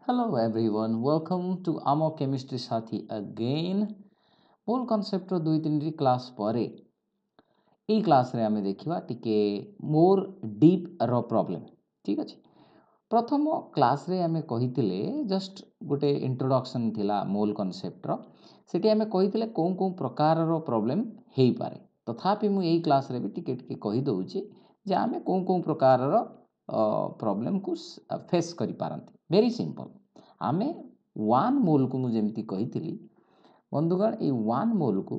Hello everyone, welcome to Amo Chemistry Sathi again. मूल concept रो 2-3 class परे এই ক্লাসରେ ଆମେ ଦେଖିବା ଟିକେ ମୋर ଡିପ୍ ର ପ୍ରୋବ୍ଲେम ଠିକ୍ ଅଛି। ପ୍ରଥମ କ୍ଲାସରେ ଆମେ କହିଥିଲେ ଜଷ୍ଟ ଗୋଟେ ଇଣ୍ଟ୍ରୋଡକ୍ସନ୍ ଥିଲା ମୋଲ୍ କନସେପ୍ଟର। ସେଠି ଆମେ କହିଥିଲେ କୋଉ କୋଉ ପ୍ରକାରର ପ୍ରୋବ୍ଲେମ ହେଇପାରେ। ତଥାପି ମୁଁ ଏଇ କ୍ଲାସରେ ବି ଟିକେ ଟିକେ କହିଦେଉଛି ଯେ ଆମେ କୋଉ କୋଉ ପ୍ରକାରର ପ୍ରୋବ୍ଲେମକୁ ଫେସ୍ କରିପାରନ୍ତି। Very simple. ଆମେ 1 ମୋଲ୍କୁ ମୁଁ ଯେମିତି କହିଥିଲି ବନ୍ଧୁଗଣ ଏଇ 1 ମୋଲ୍କୁ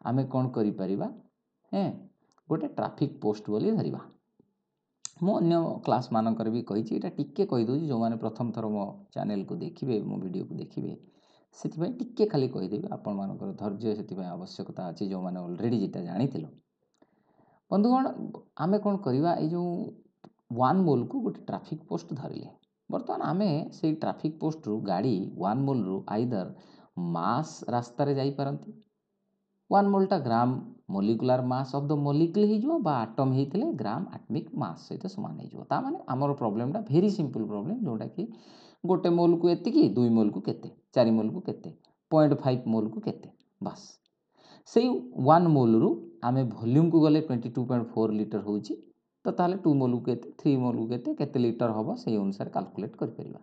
ଆମେ କ'ଣ କରିପାରିବା गोटे ट्राफिक पोस्ट बोली धरिबा। मो अन्य क्लास मानकर भी कही एटा टिके कही दउची जो माने प्रथम थर मो चैनल को देखिबे मो वीडियो को देखिबे सेति भाई टिके खाली कही देबे आपण मानकर धैर्य सेति भाई आवश्यकता अछि जो माने ऑलरेडी जेटा जानिथिलो। बंधुगण आमे कोन करिबा ए जो 1 मोल को गोटे ट्राफिक पोस्ट धरिले बर्तमान आमे से ट्राफिक पोस्ट रु गाड़ी 1 मोल रु आइदर मास रास्ता रे जाई परंती 1 मोलटा gram molecular mass of the molecule ही जो बा एटम हेतिले ग्राम एटमिक मास सहित समान हे जो ता माने हमर प्रॉब्लमटा वेरी सिंपल प्रॉब्लम जोटा कि गोटे मोल को एति की 2 मोल को केते 4 मोल को केते 0.5 मोल को केते बस सेई 1 मोल रु आमे वॉल्यूम को गले 22.4 लीटर होची तो ताले 2 मोल को केते 3 मोल को केते केते लीटर होबो सेई अनुसार कैलकुलेट कर परिबा।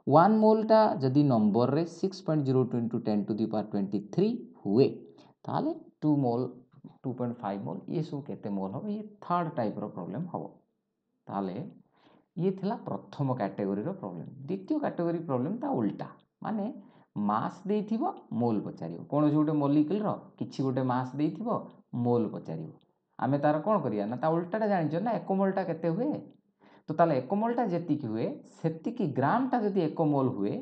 1 मोलटा जदी नंबर रे 6.02 into 10 to the power 23 हुए ताले 2 मोल 2.5 मोल ये सब केते मोल हो ये थर्ड टाइप रो प्रॉब्लम हो ताले ये थिला प्रथम कैटेगरी रो प्रॉब्लम। द्वितीय कैटेगरी प्रॉब्लम ता उल्टा माने मास देइथिबो मोल पचारियो कोन जोटे मॉलिक्यूल रो किछि गोटे मास देइथिबो मोल पचारियो आमे तार कोन करिया ना ता उल्टाटा जानिजो ना एक मोलटा केते हुए तो ताले एक मोलटा जेतिकी हुए सेतिकी ग्रामटा जदी एक मोल हुए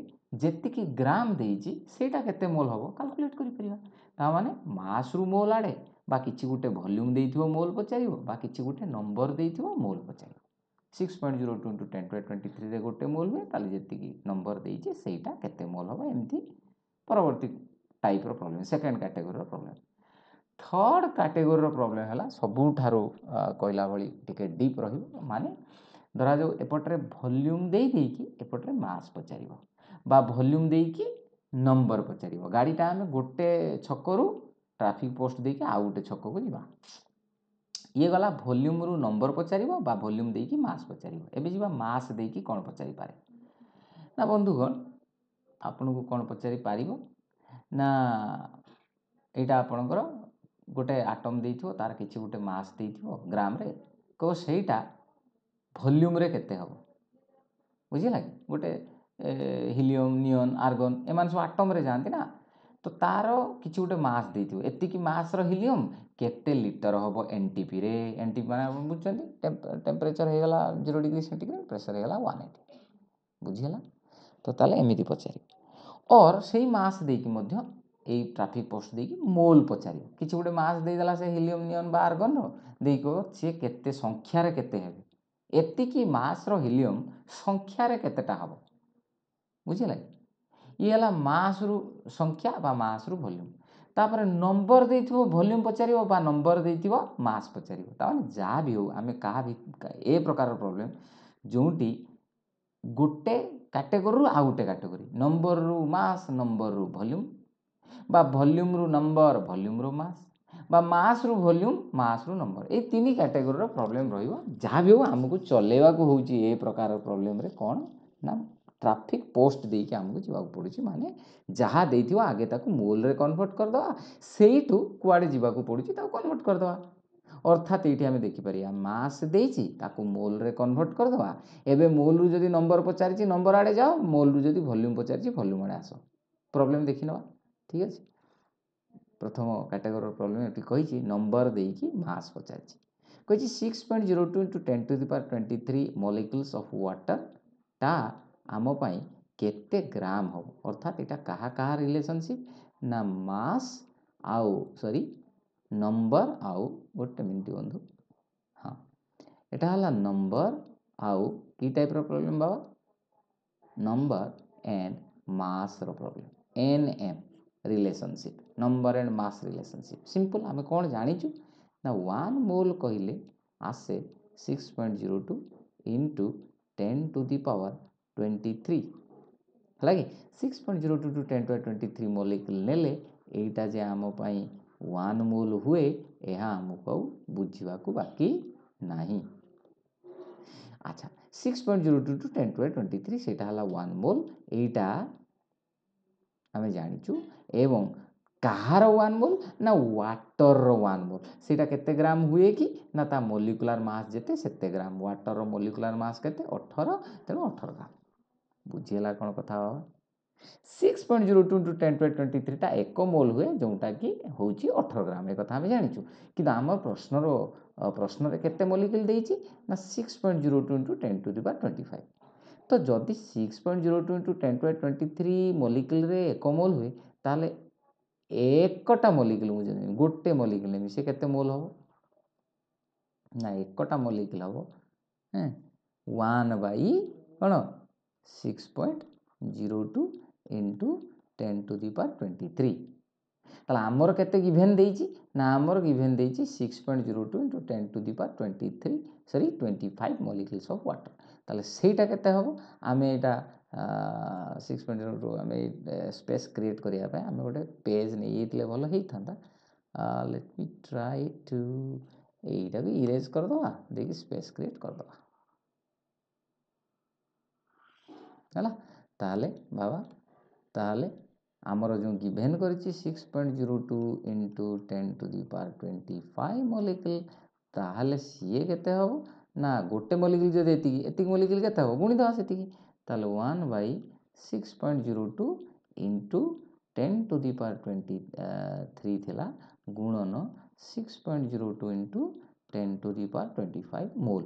जेतिकी ग्राम देइची सेटा केते मोल होबो कैलकुलेट करि परिबा। ता माने मास रु मोल आडे बा किछि गोटे वॉल्यूम देइथिबो मोल पचारियो बा किछि गोटे नंबर देइथिबो मोल पचारियो 6.02 into 10 to 23 रे गोटे मोल हुए ताले जेतिकी नंबर देइची सेटा केते मोल होबो एमती परवर्ती टाइप रो प्रॉब्लम सेकंड कैटेगरी रो प्रॉब्लम। थर्ड कैटेगरी रो प्रॉब्लम हला सबुठारो कहला भली टिके डीप रहिबो माने धरा जो एपटरे वॉल्यूम देई देकी एपटरे मास पचारिबो बा वॉल्यूम देकी नंबर पचारिबो गाड़ीटा आमे गोटे छकरू ट्रैफिक पोस्ट देकी आ गोटे छक को जिबा ये गला वॉल्यूम रु नंबर पचारिबो बा वॉल्यूम देकी मास पचारिबो एबे जिबा मास देकी कोन पचारि पारे ना बंधुगण आपन को कोन पचारि पारिबो ना एटा आपनकर गोटे एटम देइथिबो तार किछि गोटे मास देइथिबो ग्राम रे को सेटा वॉल्यूम रे केते हबो बुझिला गोटे हीलियम नियन आर्गन एमान सब एटम रे जानती ना तो तार किछि गोटे मास देइथिबो एतिकी मास रो हीलियम केते लीटर हबो एनटीपी रे एनटीपी माने बुझछन्ती टेम्परेचर हे गला 0 डिग्री सेंटीग्रेड प्रेशर हे गला 180 बुझिला तो ताले एमिति पचारि और सेही मास देकी मध्य ए ट्रैफिक पोस्ट देकी मोल पचारि किछि गोटे मास देई देला से हीलियम नियन बा आर्गन रो देइको से केते संख्या रे केते हेबे एतिकी मास रो हीलियम संख्या रे केतेटा हबो बुझिला ये हला मास रु संख्या बा मास रु वॉल्यूम तापर नंबर देइथिबो वॉल्यूम पचारिबो बा नंबर देइथिबो मास पचारिबो ता माने जा भी हो आमे कहा भी ए प्रकार प्रॉब्लम जोंटी गोटे कैटेगरी रु आ गोटे कैटेगरी नंबर रु मास नंबर रु वॉल्यूम बा वॉल्यूम रु नंबर वॉल्यूम रु मास बा मास रु वॉल्यूम मास रु नंबर ए तीनी कैटेगरी रो प्रॉब्लम रहिबो जा भी हो हमकु चलेबा को होउची ए प्रकार प्रॉब्लम रे कोन ना ट्रैफिक पोस्ट देकी हमकु जिबा पड़ुची माने जहा देइथिबो आगे ताकू मोल रे कन्वर्ट कर दवा सेइटू कुआडे जिबा को पड़ुची ताकू कन्वर्ट कर दवा अर्थात एठी हमें देखि परिया मास देइची ताकू मोल रे कन्वर्ट कर दवा एबे मोल रु जदी नंबर पचारिची नंबर आडे जाओ मोल रु जदी वॉल्यूम पचारिची वॉल्यूम आडे आसो प्रॉब्लम देखि नवा ठीक अछि। प्रथम कैटेगरी प्रॉब्लम एठी कहिची number देकी mass पचारिची कहिची 6.02 into 10 to the power 23 molecules of water ता आमो पाई केते ग्राम हो अर्थात एटा कहा कहा रिलेशनशिप ना मास आउ सॉरी नंबर आउ गोटे मिनिट बंधु हाँ एटा हला नंबर आउ की टाइप रो प्रॉब्लम बाबा नंबर एंड मास रो problem N M relationship number and mass relationship simple आमे कोन जानिचु ना 1 मोल कहिले आसे 6.02 into 10 to the power 23 है कि 6.02 टू 10⁻23 मोलिक्यूल नेले एटा जे आम पाई 1 मोल हुए यह आमको बुझा बाकी नहीं। अच्छा 6.02 टू 10⁻23 से 1 मोल एटा आम जाचु एवं कहार 1 मोल ना वाटर 1 मोल सेटा केते ग्राम हुए कि ना ता मोलिकुलर मास जेते सेते ग्राम वाटर मोलिकुलर मास केते 18 तेणु 18 ग्राम बुझीगला कौन कथा 6.02 टू 10⁻23 टा 1 मोल हुए जोटा कि हूँ 18 ग्राम एक आम जाचु कि आम प्रश्न केते मोलिक्यूल देइछि ना 6.02 इंटू 10⁻25 तो जदि 6.02 इंटू 10⁻23 मोलिक्यूल रे 1 मोल हुए ताले एकटा मोलिक्यूल मुझे गोटे मोलिक्यूल नेमी से केते मोल हम ना एकटा मोलिक्यूल हम 1/कौन 6.02 इंटू 10⁻23 ताला आमर केते गिवेन देइछि ना आमर गिवेन देइछि 6.02 into 10⁻23 sorry 25 molecules of water ताले सेटा केते हबो आमे एटा 6.02 आमे स्पेस क्रिएट करिया पे आमे गोटे पेज नै एतले भलो हेई थांदा लेट मी ट्राई टू एटा भी इरेज कर दवा देखि स्पेस क्रिएट कर दवा हला ताले बाबा ताले आमर जो गिवेन करिछि 6.02 इंटू 10⁻25 मोलिक्यूल ताले सीए केते हबो ना गोटे मोलिक्यूल जदि एतिकी मोलिक्यूल केते हबो गुणी दवा सेतिकी ताले 1/6.02 इंटू 10⁻23 थिला गुणन 6.02 इंटू 10⁻25 मोल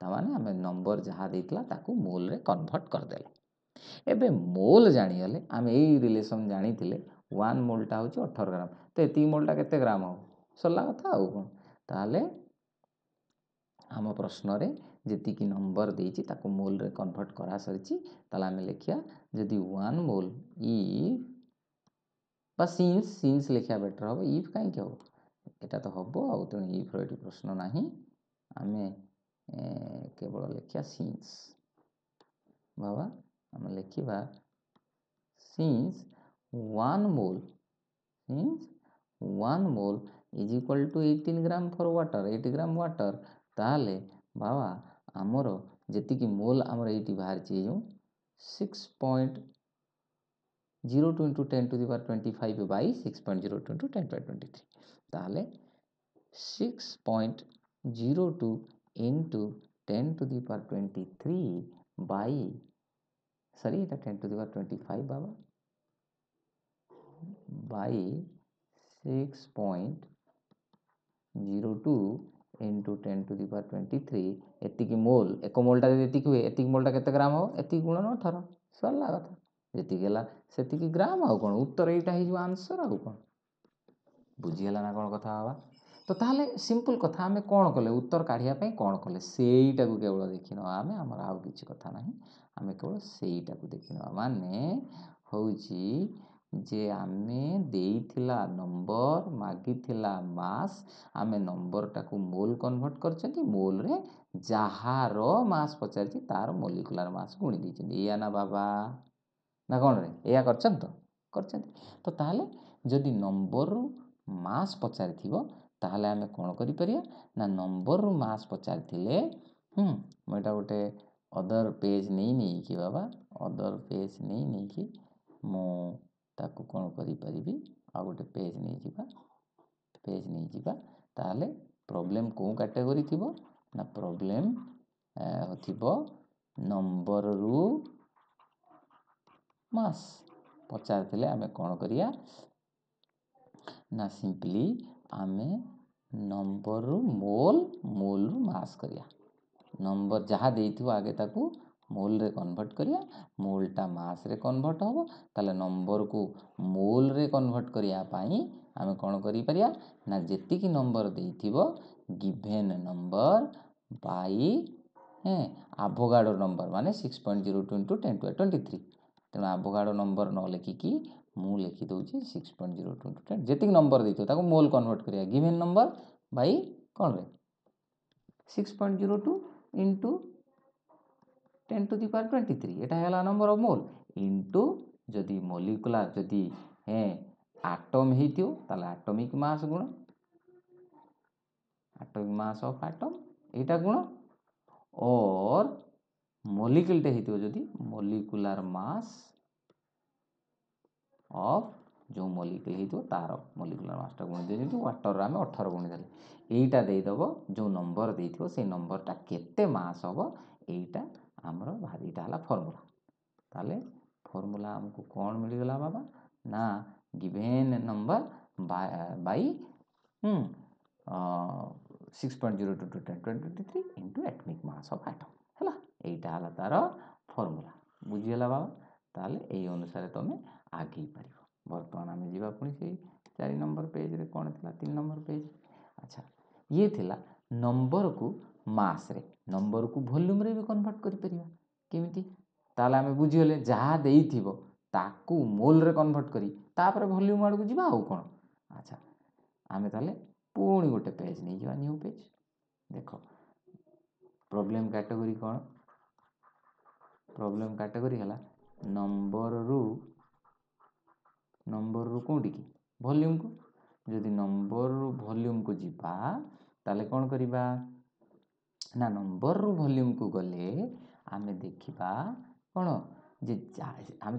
तामाने आमे नंबर जहाँ देइतला ताकू मोल रे कन्वर्ट कर देले एबे मोल जानिगले आम यही रिलेसन जानी 1 मोलटा हूँ 18 ग्राम तो ये मोलटा केते ग्राम हो सरला कथा आउ कौन ताले आम प्रश्न रे जेतिकी नंबर देइछि ताकू मोल रे कन्वर्ट करा सरिछि ताले आमे लिखिया जदि 1 मोल इफ बा सिंस लिखिया बेटर हो इफ काई के हो एटा तो हबो आउ तेणु इफ रो एटी प्रश्न नाही आमे केवल लिखिया सिंस बाबा आम लिखा since 1 mole is equal to 18 gram for water 80 gram water ताले बाबा आमर जेतिकी मोल आमर एटी बाहर जो 6.02 इंटू 10⁻25 बाई 6.02 इंटू 10⁻23 ताले 6.02 इंटू 10⁻23 बाई सॉरी এটা 10⁻25 बाबा बाई 6.02 इंटू 10⁻23 एतिकी मोल एक मोलटा एतिकी हुए एतिकी मोलटा केते ग्राम हो एतिकी गुणन 18 सरला कथा जेतिकी गेला सेतिकी ग्राम आउ कोन उत्तर एटा हे जो आंसर आउ कोन बुझीगला ना कोन कथा बाबा तो ताहले सिंपल कथा आमे कोन कले उत्तर काढिया पई कोन कले सेईटा को केवल देखिनो आमे हमर आउ किछि कथा नाही आमे केवल सेईटा को देखिनो माने होउची जे आमे देइथिला नंबर मागिथिला मास आमे नंबर टाकू मोल कन्वर्ट करछंती मोल रे जहार मास पचारछि तार मोलिकुलर मास गुणी दैछंती या ना बाबा ना कोन रे एया करछंती तो ताहले जदि नंबर मास पचारिथिबो ताहले आमे कोन करि परिया ना नंबर रु मास पचारिथिले मोटा गोटे अदर पेज नहीं कि बाबा अदर पेज नहीं कि मो ताकू कोन करि परिबी आ गोटे पेज नहीं जिबा ताहले प्रॉब्लम को कैटेगरी थिबो ना प्रॉब्लम थिबो नंबर रु मास पचारथिले आमे कोन करिया ना सिंपली आमे नंबर रु मोल रु मास करिया नंबर जहाँ देइथिबो आगे ताकू मोल रे कन्वर्ट करिया मोलटा मास रे कन्वर्ट होबो ताले नंबर को मोल रे कन्वर्ट करिया पाई आमे कोन करि परिया ना जेतिकी नंबर देइथिबो given number by Avogadro number माने 6.02 इंटू 10⁻23 तेणु एभोगाडो नंबर न लिखिकी मु लिखि दउची 6.02 इंटू 10 जेतिकी नंबर देइथिबो ताकू मोल कन्वर्ट करिया गिवन नंबर बाई कोन रे 6.02 इंटू 10⁻23 এটা হলো नंबर ऑफ मोल इंटू जदि मॉलिक्यूलर जदि एटम हेतियो ताले एटॉमिक मास गुण एटॉमिक मास ऑफ एटम एटा गुण और मॉलिक्यूल टे हेतियो जदि मॉलिक्यूलर मास ऑफ जो मॉलिक्यूल हेतियो तार मॉलिक्यूलर मास टा गुण दे जेतु वाटर रे हम 18 गुण देले एटा दे दबो जो नंबर देथियो से नंबर टा केते मास हबो एटा हमरो भारीटा हला फार्मूला ताले फार्मूला हमको कोन मिल गला बाबा ना given number by 6.02 into atomic mass of atom हला एटा हला तार फार्मूला बुझी हला बाबा ताले एई अनुसार तमे आगे पारिबो वर्तमान आमे जीवा पुनी से 4 नंबर पेज रे कोन थिला 3 नंबर पेज अच्छा ये थिला नंबर को मास रे नंबर को वॉल्यूम रे भी कन्वर्ट करि परिबा केमिति ताले आमे बुझी हले जहा देई थिबो ताकू मोल रे कन्वर्ट करी तापर वॉल्यूम आड़ को जीवा आउ कोन अच्छा आमे ताले पुणी गोटे पेज नहीं जीवा न्यू पेज देखो प्रॉब्लम कैटेगरी कोन प्रॉब्लम कैटेगरी हला नंबर रु कोडी की वॉल्यूम को जदि नंबर रु वॉल्यूम को जीवा ताले कोन करिबा ना नंबर रु वॉल्यूम को गले आमे देखिबा कोन जे आमे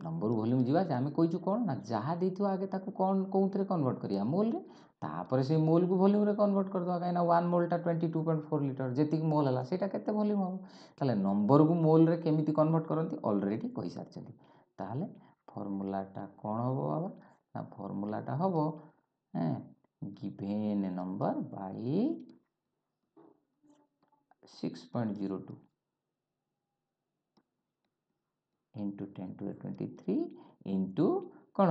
नंबर वॉल्यूम जीवा जे आमे कोइछु कोन ना जहा देथियो आगे ताको कोन कोउतरे कन्वर्ट करिया मोल रे तापर से मोल को वॉल्यूम रे कन्वर्ट कर दो काइना 1 मोल टा 22.4 लीटर जेतिक मोल हला सेटा केते वॉल्यूम हो ताले नंबर को मोल रे केमिति कन्वर्ट करंती ऑलरेडी कहि सारचंती ताले फार्मूला टा कोन होबो बाबा ना फार्मूला टा होबो given number by 6.02 into 10⁻23 into कोन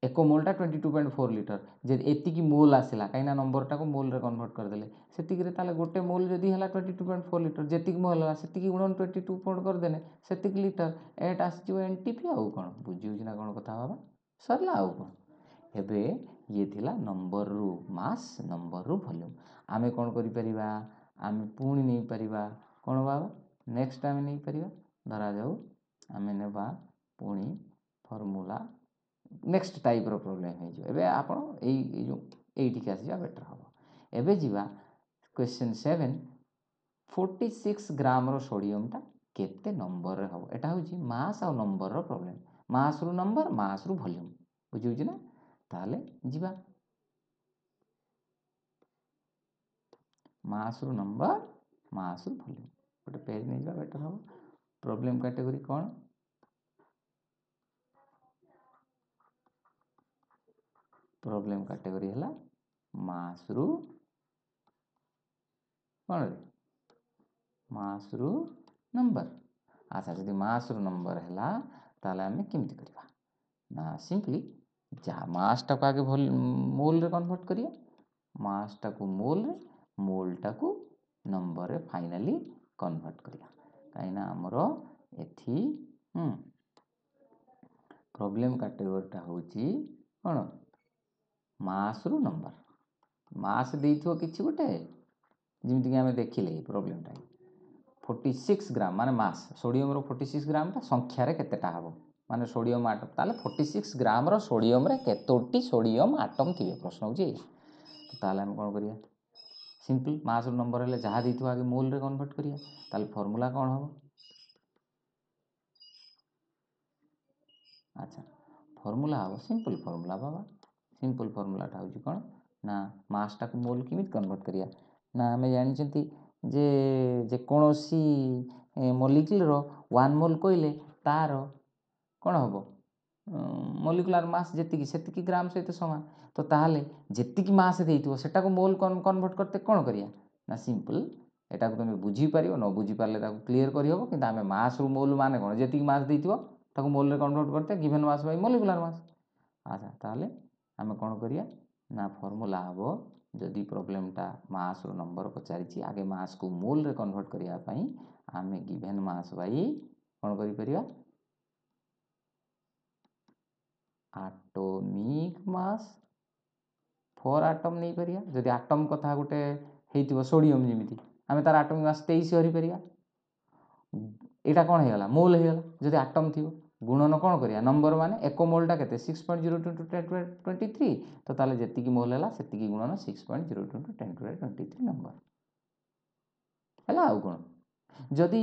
एको मोल टा 22.4 लीटर जे एति की मोल आसिला काइना नंबर टा को मोल रे कन्वर्ट कर देले सेति की रे ताले गोटे मोल जदी हला 22.4 लीटर जेति की मोल हला सेति की गुणन 22 पॉइंट कर देने सेति की लीटर एट आसी एनटीपी आउ कोन बुझिउ ना कोन कथा बाबा सरला आउ कोन एबे ये थिला नंबर रु मास नंबर रु वॉल्यूम आमे कोन करि परिबा आमे पुणी नहीं परिबा कोन बाबा नेक्स्ट आमे नहीं परिबा धरा जाऊ आमे नेबा पुणी फार्मूला नेक्स्ट टाइप रो प्रॉब्लम है जो एबे आपण एई जो एठी के आसी जा बेटर हो एबे जीवा क्वेश्चन 7 46 ग्राम रो सोडियम टा केते नंबर रे हो एटा होची मास और नंबर रो प्रॉब्लम मास रु नंबर मास रु वॉल्यूम बुझिउ छी ना ताले जीवा मास रु नंबर मास रु वॉल्यूम गोटे पेज नहीं जा बेटर हो प्रॉब्लम कैटेगरी कोन प्रॉब्लम कैटेगरी हला मास रु कोन रे मास रु नंबर अच्छा जदि मास रु नंबर हला ताले हमें केमति करबा ना सिंपली जा मास टा को आगे मोल रे कन्वर्ट करिया मास टा को मोल टा को नंबर रे फाइनली कन्वर्ट करिया काइना हमरो एथि प्रॉब्लम कैटेगरी टा होची कोन मास रु नंबर मास देइथो किछि गोटे जिमिति कि हमें देखिले प्रॉब्लम टा 46 ग्राम माने मास सोडियम रो 46 ग्राम ता संख्या रे केतेटा हबो माने सोडियम एटम ताले 46 ग्राम रो सोडियम रे केतोटी सोडियम एटम थिबे प्रश्न होची ताले हम कोन करिया सिंपल मास रो नंबर हेले जहा देइथो आगे मोल रे कन्वर्ट करिया ताले फार्मूला कोन हबो अच्छा फार्मूला हबो सिंपल फार्मूला बाबा सिंपल फार्मूला टा होची कोन ना मास टा को मोल किमित कन्वर्ट करिया ना हमें जानि चंती जे जे कोनोसी मॉलिक्यूल रो 1 मोल कोइले तार कोन हबो मॉलिक्यूलर मास जेति की सेति की ग्राम सहित समान तो ताहाले जेति की मास देइथो सेटा को मोल कन्वर्ट करते कोन करिया ना सिंपल एटा को तुम बुझी पारियो न बुझी पारले ताको क्लियर करि हबो किंतु हमें मास रु मोल माने कोन जेति की मास देइथो ताको मोल रे कन्वर्ट करते गिवन मास बाय मॉलिक्यूलर मास अच्छा ताहाले हमें कोन करिया ना फार्मूला हबो जदि प्रॉब्लम टा मास रो नंबर पचारिछि आगे मास को मोल रे कन्वर्ट करिया पई आमे गिवन मास बाय कोन करि परिया एटॉमिक मास फोर एटम नहीं परिया जदि एटम कथा गोटे हेतिबो सोडियम जेमिति आमे तार एटॉमिक मास 23 हरि परिया ଏଇଟା କ'ଣ ହେଇଗଲା ମୋଲ୍ ହେଇଗଲା। ଯଦି ଆଟମ୍ ଥିବ ଗୁଣନ କ'ଣ କରିବା ନମ୍ବର ମାନେ ଏକ ମୋଲ୍ଟା କେତେ 6.02 × 10⁻23 ତ ତାହେଲେ ଯେତିକି ମୋଲ୍ ହେଲା ସେତିକି ଗୁଣନ 6.02 × 10⁻23 ନମ୍ବର ହେଲା। ଆଉ କ'ଣ ଯଦି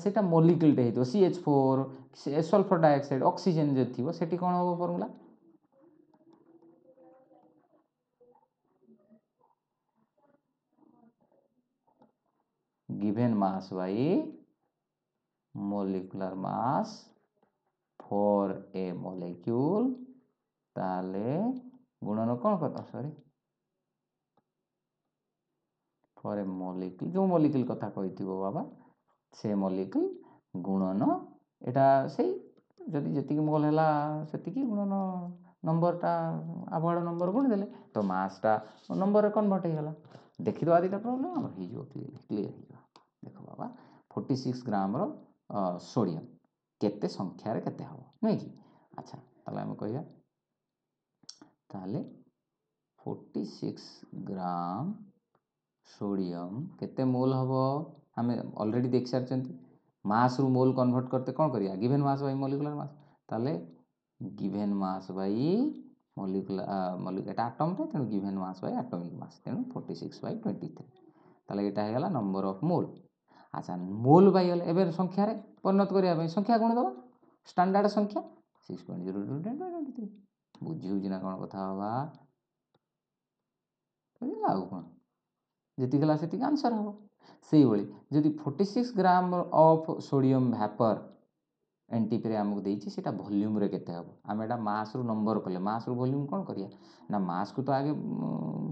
ସେଇଟା ମଲିକ୍ୟୁଲ୍ଟେ ହେଇଥିବ CH4 ସଲଫର ଡାଇଅକ୍ସାଇଡ୍ ଅକ୍ସିଜେନ୍ ଯଦି ଥିବ ସେଠି କ'ଣ ହେବ formula given mass by molecular mass for a molecule ताले गुणन कौन करता सॉरी फॉर ए मॉलिक्यूल जो मॉलिक्यूल कथा कही बाबा से मॉलिक्यूल गुणन एटा से जदि जेतिकी मोल हैला सेतिकी गुणन नंबरटा आबहाड़ नंबर गुण देले तो मासटा नंबर रे कन्वर्ट हो गला। देखि दवा दिटा प्रॉब्लम हमर ही जो क्लियर हो देखो बाबा 46 ग्राम रो सोडियम केते संख्या रे केते हबो नै कि अच्छा ताले हम कहिया ताले 46 ग्राम सोडियम केते मोल हबो हमें ऑलरेडी देख सारचंती मास रु मोल कन्वर्ट करते कौन करिया given mass by molecular mass ताले गिवन मास बाय मॉलिक्यूलर एटा एटम टे तेनु given mass by atomic mass तेनु 46/23 ताले एटा हे गला नंबर ऑफ मोल। अच्छा मोल बाय गले एबे संख्या रे परिणत करिया बाय संख्या गुण दबा स्टैंडर्ड संख्या 6.02 बुझी हो जिना कोन कथा बाबा बुझिला आउ कोन जेति गला सेति आंसर हो सेही बळी जदि 46 gram of sodium vapour NTP रे हमकु देछि सेटा वॉल्यूम रे केते हबो हम एटा मास रु नंबर कले मास रु वॉल्यूम कोन करिया ना मास को तो आगे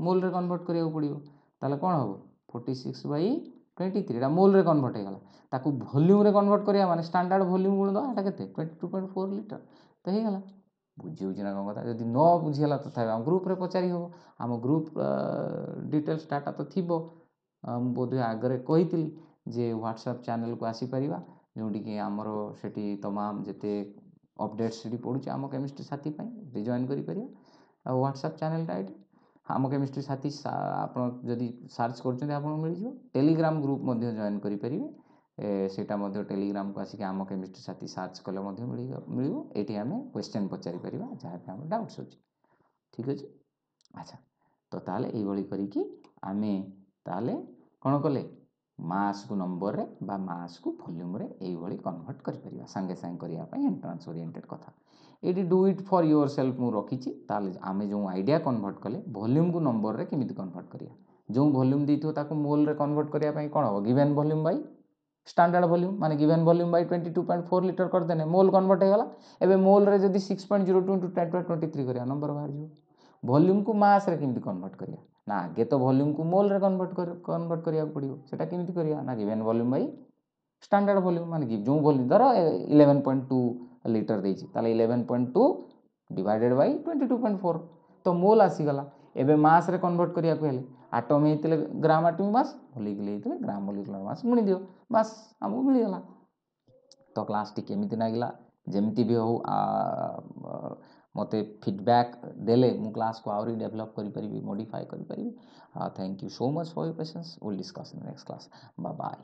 मोल रे कन्वर्ट करिया पड़ियो ताले कोन हबो 46/23 एटा मोल रे कन्वर्ट हे गला ताकू वॉल्यूम रे कन्वर्ट करिया माने स्टैंडर्ड वॉल्यूम गुण दो एटा केते 22.4 लीटर तो हे गला बुझी हो जिना कोन कथा जदि न बुझियला तो थाय हम ग्रुप रे पचारि हो हम ग्रुप डिटेल्स डाटा तो थिबो बोधे आगरे कही जे व्हाट्सएप चैनल को आसी परिबा जोटी कि आमर सेठी तमाम जेते अपडेट्स सेठी पडुचे आम केमिस्ट्री साथी पई जॉइन करि परिया व्हाट्सएप चैनल टाइट आम केमिस्ट्री साथी आपण जदि सर्च करछन आपण मिल जिवो टेलीग्राम ग्रुप मध्ये जॉइन करि परिबे सेटा मध्ये टेलीग्राम को आसी कि आम केमिस्ट्री साथी सर्च कले मध्ये मिलिबो एठी हमें क्वेश्चन पचारि परिबा जहा पे हम डाउट्स होची ठीक अछि। अच्छा तो ताले एई बळी करी कि आमे ताले कोन कले मास को नंबर रे बा मास को वॉल्यूम रे एई बळी कन्वर्ट करि परिबा संगे संग करिया पई एंट्रेंस ओरिएंटेड कथा एडी डू इट फॉर योरसेल्फ मु रखिछि ताले आमे जो आइडिया कन्वर्ट कले वॉल्यूम को नंबर रे केमिति कन्वर्ट करिया जो वॉल्यूम देइथो ताको मोल रे कन्वर्ट करिया पई कोन हो given volume by standard volume माने गिवन वॉल्यूम बाय 22.4 लीटर कर देने मोल कन्वर्ट हे गला एबे मोल रे जदी 6.02 * 10⁻23 करिया नंबर बाहर जिवो वॉल्यूम को मास रे केमिति कन्वर्ट करिया ना आगे तो वॉल्यूम को मोल रे कन्वर्ट करिया पड़ियो सेटा केमिति करिया ना given volume by standard volume माने जो वॉल्यूम धर 11.2 लीटर देछि ताले 11.2 डिवाइडेड बाय 22.4 तो मोल आसी गला एबे मास रे कन्वर्ट करिया पहले एटम हेतिले ग्राम एटॉमिक मास मॉलिक्यूल हेतिले ग्राम मॉलिक्यूलर मास गुणी दियो बस हमहु मिल गला। तो क्लास टी केमिति नागिला जेमति भी हो मते फीडबैक देले मु क्लास को आउरी डेवलप करि परिबी मॉडिफाई करि परिबी। Thank you so much for your patience will discuss in next class bye bye.